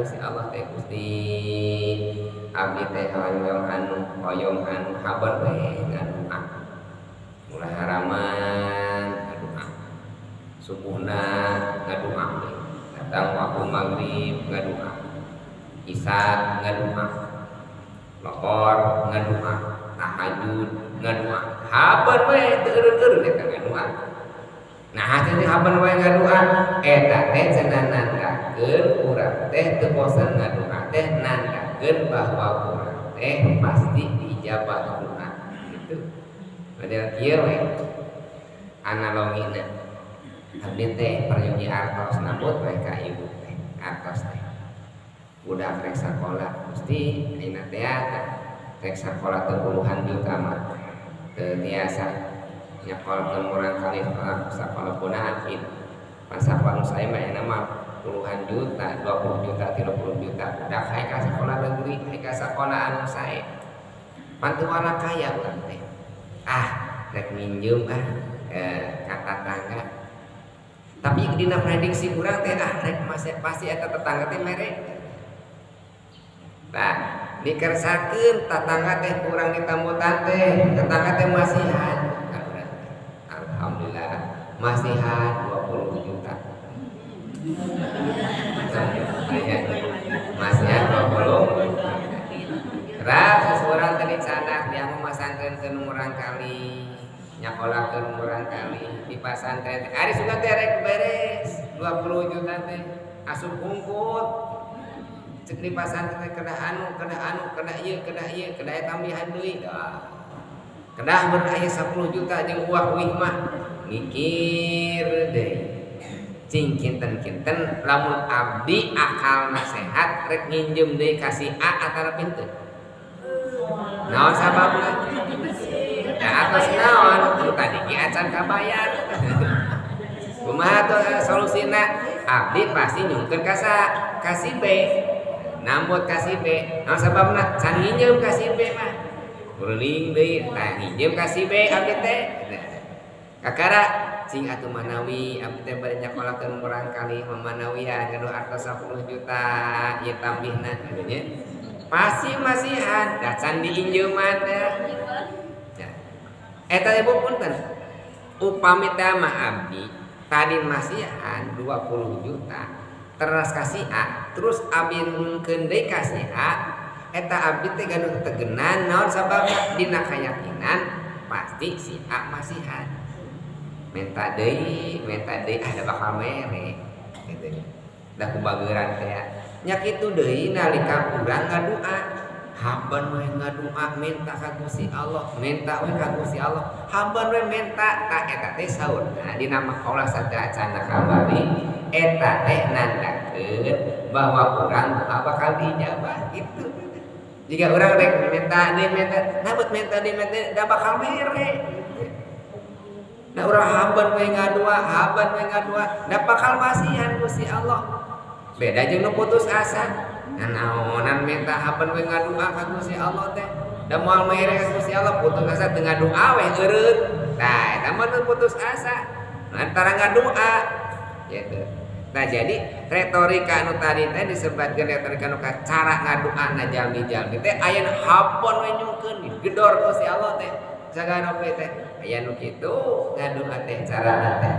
Gusti Allah teh Gusti abdi teh hoyong anu habar we ngadoa mulai haraman ngadoa subuhna ngadoa datang waktu maghrib ngadoa isya ngadoa lohor ngadoa tahajud ngadoa habar we teu eureun eta ngadoa. Nah jadi haban wae ngadoa eta teh cenah nandakeun urang teh teu bosan ngadoa teh nandakeun bahwa urang teh pasti dijabah doa gitu. Padahal kieu we analogina abdi teh peryogi artos nambut wae ka ibu teh artos teh budak rek sakola mesti dina teh rek sakola teh puluhan juta mah teu tiasa nyakolkeun urang kali sakola punaan itu pas sakola saya mah nama puluhan juta 20 juta 30 juta udah hayang ka sakola negeri hayang ka sakola anu sae pantu wala kaya urang teh rek minjem ka tetangga tapi dina prediksi urang teh rek pasti eta tetangga teh mere nah dikersakeun tetangga teh kurang ditambutan teh tetangga teh masihan. Alhamdulillah masihan 20 juta masihan 20 ras seseorang tadi sanak dia memasangkan ke urang kali nyakolakeun urang kali di pasantren ari suka teh rek beres 20 juta teh asup ungkut cek di pasantren kedah anu kedah ieu kedah tambahan deui kedah mun aya 10 juta jeung uang wih mah mikir deui cing kinten-kinten lamun abdi akalna sehat rek nginjem deui ka si A atara pintu naon sababna ya atas naon tadi ki acan kabayar kumaha tuh solusina abdi pasti nyungkeun ka si B nambut ka si B naon sababna can nginjem ka si B mah uring deui tah nginjem ka si B abdi teh kakara cing atuh manawi abdi teh bari nyakolakeun urang kali manawian ngadu artos 10 juta ieu tambihna kitu nya pasti masihan da can diinjeuman teh eta ibu punten upami teh mah abdi tadi masihan 20 juta teras ka si A terus abdi nungkeun deui ka si A eta abdi teh gaduh tegenan naon sababna dina kayakinan pasti si A masihan minta deui ada bakal mere gitu da kubageuran teh nya kitu deui nalika urang ngadoa haban we ngadoa minta ka Gusti Allah minta we ka Gusti Allah haban we minta tak eta teh saurna dina maqalah sadacana kabari eta teh nandakeun bahwa urang bakal dijabah gitu. Jika orang rek minta nabut minta da bakal mere. Nah urang haban we ngadua da bakal masihan Gusti Allah. Beda jeung nu putus asa. Naonan minta haban we ngadua ka Gusti Allah teh. Da moal mere ka Gusti Allah putus asa teu ngadua we eureun. Tah eta mah putus asa. Antara ngadua gitu. Nah jadi retorika anu tadi teh disebutkeun retorika anu cara ngadoana jalmi-jalmi teh aya habon we nyungkeun digedor Gusti Allah teh sagana we teh aya nu kitu ngadoa teh carana teh